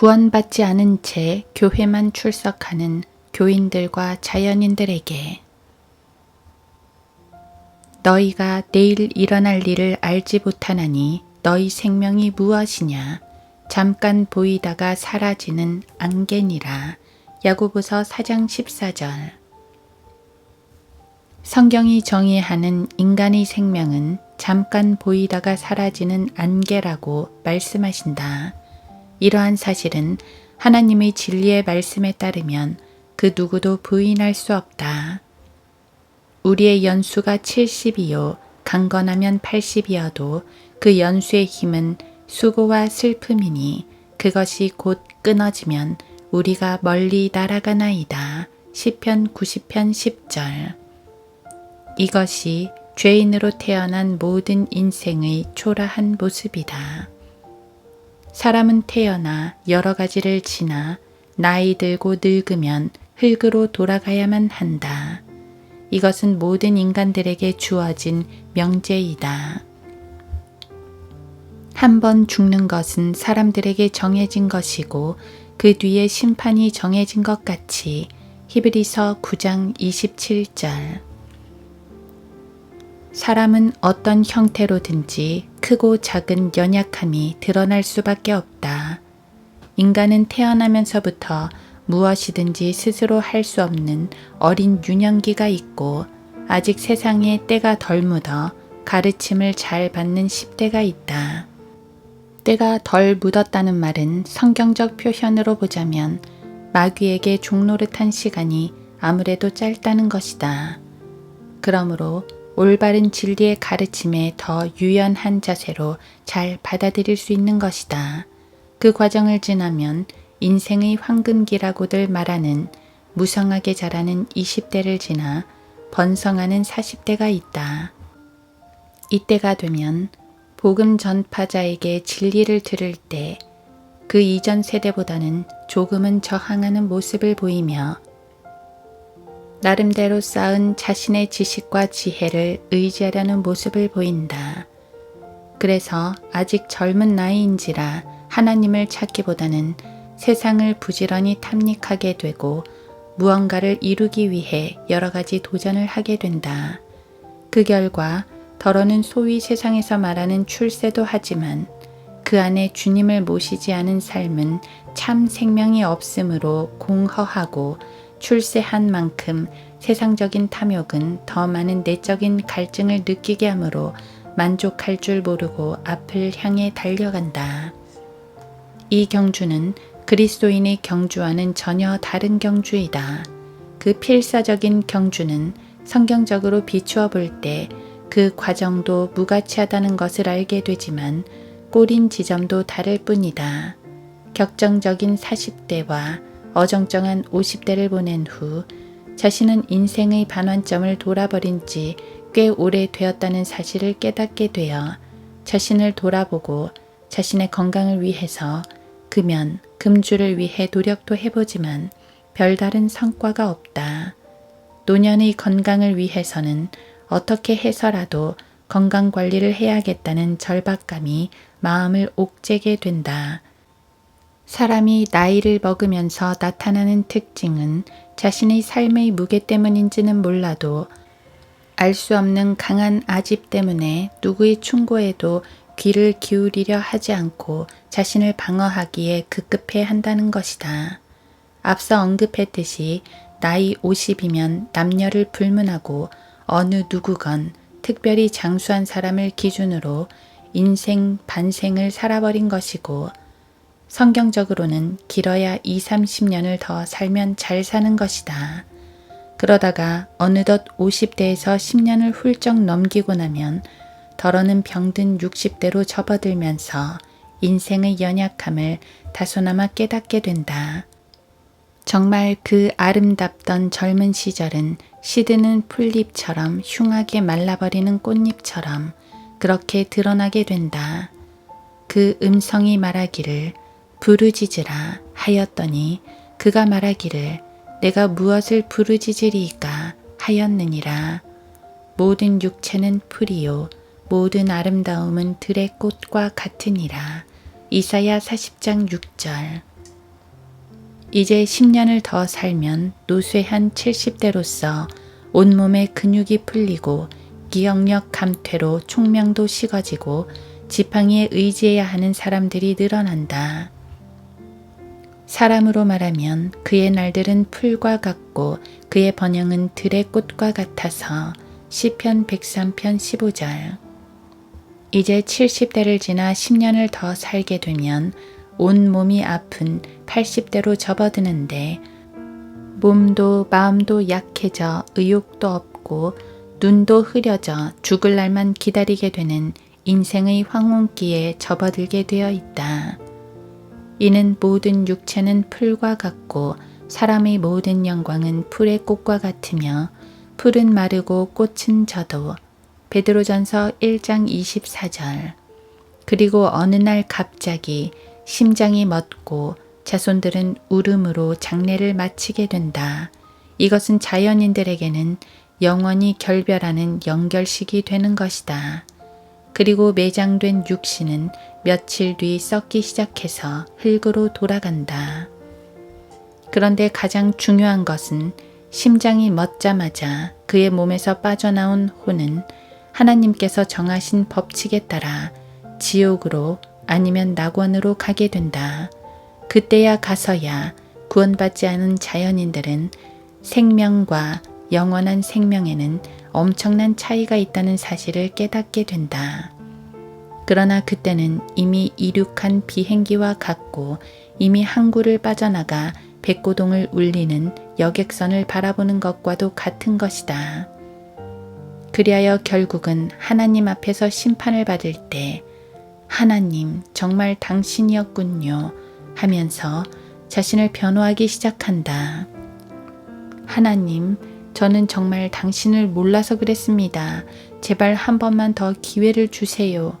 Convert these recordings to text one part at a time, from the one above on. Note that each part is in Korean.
구원받지 않은 채 교회만 출석하는 교인들과 자연인들에게 너희가 내일 일어날 일을 알지 못하나니 너희 생명이 무엇이냐 잠깐 보이다가 사라지는 안개니라. 야고보서 4장 14절. 성경이 정의하는 인간의 생명은 잠깐 보이다가 사라지는 안개라고 말씀하신다. 이러한 사실은 하나님의 진리의 말씀에 따르면 그 누구도 부인할 수 없다. 우리의 연수가 70이요 강건하면 80이어도 그 연수의 힘은 수고와 슬픔이니 그것이 곧 끊어지면 우리가 멀리 날아가나이다. 시편 90편 10절. 이것이 죄인으로 태어난 모든 인생의 초라한 모습이다. 사람은 태어나 여러 가지를 지나 나이 들고 늙으면 흙으로 돌아가야만 한다. 이것은 모든 인간들에게 주어진 명제이다. 한 번 죽는 것은 사람들에게 정해진 것이고 그 뒤에 심판이 정해진 것 같이 히브리서 9장 27절. 사람은 어떤 형태로든지 크고 작은 연약함이 드러날 수밖에 없다. 인간은 태어나면서부터 무엇이든지 스스로 할 수 없는 어린 유년기가 있고 아직 세상에 때가 덜 묻어 가르침을 잘 받는 10대가 있다. 때가 덜 묻었다는 말은 성경적 표현으로 보자면 마귀에게 종노릇한 시간이 아무래도 짧다는 것이다. 그러므로 올바른 진리의 가르침에 더 유연한 자세로 잘 받아들일 수 있는 것이다. 그 과정을 지나면 인생의 황금기라고들 말하는 무성하게 자라는 20대를 지나 번성하는 40대가 있다. 이때가 되면 복음 전파자에게 진리를 들을 때 그 이전 세대보다는 조금은 저항하는 모습을 보이며 나름대로 쌓은 자신의 지식과 지혜를 의지하려는 모습을 보인다. 그래서 아직 젊은 나이인지라 하나님을 찾기보다는 세상을 부지런히 탐닉하게 되고 무언가를 이루기 위해 여러 가지 도전을 하게 된다. 그 결과 더러는 소위 세상에서 말하는 출세도 하지만 그 안에 주님을 모시지 않은 삶은 참 생명이 없으므로 공허하고 출세한 만큼 세상적인 탐욕은 더 많은 내적인 갈증을 느끼게 하므로 만족할 줄 모르고 앞을 향해 달려간다. 이 경주는 그리스도인의 경주와는 전혀 다른 경주이다. 그 필사적인 경주는 성경적으로 비추어 볼 때 그 과정도 무가치하다는 것을 알게 되지만 꼬린 지점도 다를 뿐이다. 격정적인 40대와 어정쩡한 50대를 보낸 후 자신은 인생의 반환점을 돌아버린 지 꽤 오래 되었다는 사실을 깨닫게 되어 자신을 돌아보고 자신의 건강을 위해서 금연, 금주를 위해 노력도 해보지만 별다른 성과가 없다. 노년의 건강을 위해서는 어떻게 해서라도 건강관리를 해야겠다는 절박감이 마음을 옥죄게 된다. 사람이 나이를 먹으면서 나타나는 특징은 자신의 삶의 무게 때문인지는 몰라도 알 수 없는 강한 아집 때문에 누구의 충고에도 귀를 기울이려 하지 않고 자신을 방어하기에 급급해 한다는 것이다. 앞서 언급했듯이 나이 50이면 남녀를 불문하고 어느 누구건 특별히 장수한 사람을 기준으로 인생 반생을 살아버린 것이고 성경적으로는 길어야 20-30년을 더 살면 잘 사는 것이다. 그러다가 어느덧 50대에서 10년을 훌쩍 넘기고 나면 더러는 병든 60대로 접어들면서 인생의 연약함을 다소나마 깨닫게 된다. 정말 그 아름답던 젊은 시절은 시드는 풀잎처럼 흉하게 말라버리는 꽃잎처럼 그렇게 드러나게 된다. 그 음성이 말하기를 부르짖으라 하였더니 그가 말하기를 내가 무엇을 부르짖으리이까 하였느니라. 모든 육체는 풀이요 모든 아름다움은 들의 꽃과 같으니라. 이사야 40장 6절. 이제 10년을 더 살면 노쇠한 70대로서 온몸에 근육이 풀리고 기억력 감퇴로 총명도 식어지고 지팡이에 의지해야 하는 사람들이 늘어난다. 사람으로 말하면 그의 날들은 풀과 같고 그의 번영은 들의 꽃과 같아서 시편 103편 15절. 이제 70대를 지나 10년을 더 살게 되면 온 몸이 아픈 80대로 접어드는데 몸도 마음도 약해져 의욕도 없고 눈도 흐려져 죽을 날만 기다리게 되는 인생의 황혼기에 접어들게 되어 있다. 이는 모든 육체는 풀과 같고 사람의 모든 영광은 풀의 꽃과 같으며 풀은 마르고 꽃은 져도 베드로전서 1장 24절. 그리고 어느 날 갑자기 심장이 멎고 자손들은 울음으로 장례를 마치게 된다. 이것은 자연인들에게는 영원히 결별하는 연결식이 되는 것이다. 그리고 매장된 육신은 며칠 뒤 썩기 시작해서 흙으로 돌아간다. 그런데 가장 중요한 것은 심장이 멎자마자 그의 몸에서 빠져나온 혼은 하나님께서 정하신 법칙에 따라 지옥으로 아니면 낙원으로 가게 된다. 그때야 가서야 구원받지 않은 자연인들은 생명과 영원한 생명에는 엄청난 차이가 있다는 사실을 깨닫게 된다. 그러나 그때는 이미 이륙한 비행기와 같고 이미 항구를 빠져나가 백고동을 울리는 여객선을 바라보는 것과도 같은 것이다. 그리하여 결국은 하나님 앞에서 심판을 받을 때 하나님 정말 당신이었군요 하면서 자신을 변호하기 시작한다. 하나님, 저는 정말 당신을 몰라서 그랬습니다. 제발 한 번만 더 기회를 주세요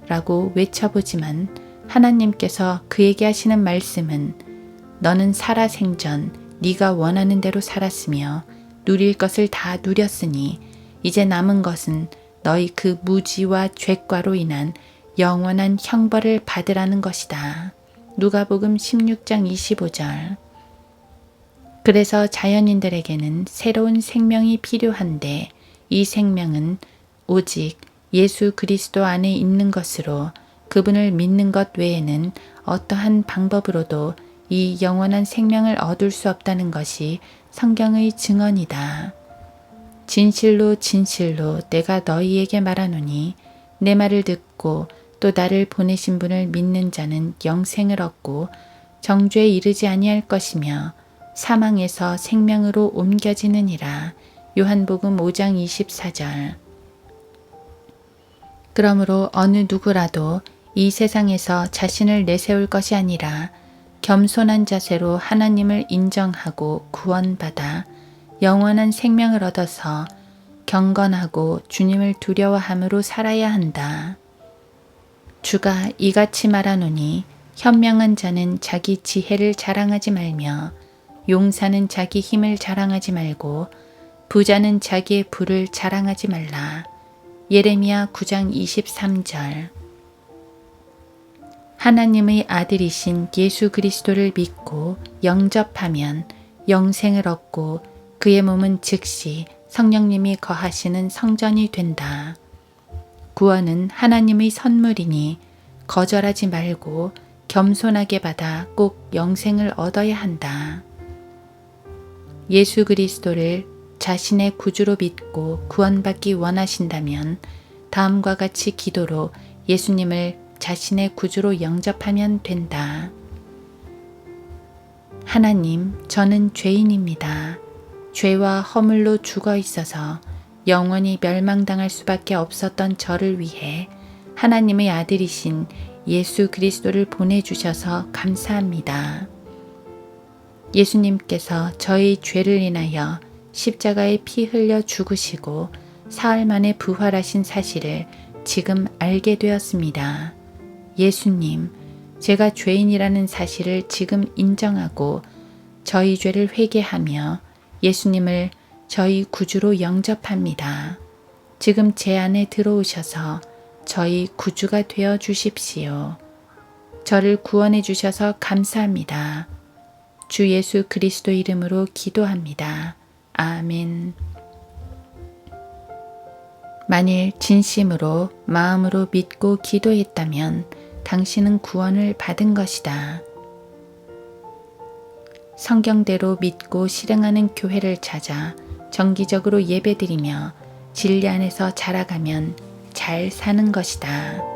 라고 외쳐보지만 하나님께서 그에게 하시는 말씀은 너는 살아생전 네가 원하는 대로 살았으며 누릴 것을 다 누렸으니 이제 남은 것은 너희 그 무지와 죄과로 인한 영원한 형벌을 받으라는 것이다. 누가복음 16장 25절. 그래서 자연인들에게는 새로운 생명이 필요한데 이 생명은 오직 예수 그리스도 안에 있는 것으로 그분을 믿는 것 외에는 어떠한 방법으로도 이 영원한 생명을 얻을 수 없다는 것이 성경의 증언이다. 진실로 진실로 내가 너희에게 말하노니 내 말을 듣고 또 나를 보내신 분을 믿는 자는 영생을 얻고 정죄에 이르지 아니할 것이며 사망에서 생명으로 옮겨지느니라. 요한복음 5장 24절. 그러므로 어느 누구라도 이 세상에서 자신을 내세울 것이 아니라 겸손한 자세로 하나님을 인정하고 구원받아 영원한 생명을 얻어서 경건하고 주님을 두려워함으로 살아야 한다. 주가 이같이 말하노니 현명한 자는 자기 지혜를 자랑하지 말며 용사는 자기 힘을 자랑하지 말고 부자는 자기의 부를 자랑하지 말라. 예레미야 9장 23절. 하나님의 아들이신 예수 그리스도를 믿고 영접하면 영생을 얻고 그의 몸은 즉시 성령님이 거하시는 성전이 된다. 구원은 하나님의 선물이니 거절하지 말고 겸손하게 받아 꼭 영생을 얻어야 한다. 예수 그리스도를 자신의 구주로 믿고 구원받기 원하신다면 다음과 같이 기도로 예수님을 자신의 구주로 영접하면 된다. 하나님, 저는 죄인입니다. 죄와 허물로 죽어 있어서 영원히 멸망당할 수밖에 없었던 저를 위해 하나님의 아들이신 예수 그리스도를 보내주셔서 감사합니다. 예수님께서 저의 죄를 인하여 십자가에 피 흘려 죽으시고 사흘 만에 부활하신 사실을 지금 알게 되었습니다. 예수님, 제가 죄인이라는 사실을 지금 인정하고 저희 죄를 회개하며 예수님을 저희 구주로 영접합니다. 지금 제 안에 들어오셔서 저희 구주가 되어 주십시오. 저를 구원해 주셔서 감사합니다. 주 예수 그리스도 이름으로 기도합니다. 아멘. 만일 진심으로 마음으로 믿고 기도했다면 당신은 구원을 받은 것이다. 성경대로 믿고 실행하는 교회를 찾아 정기적으로 예배드리며 진리 안에서 자라가면 잘 사는 것이다.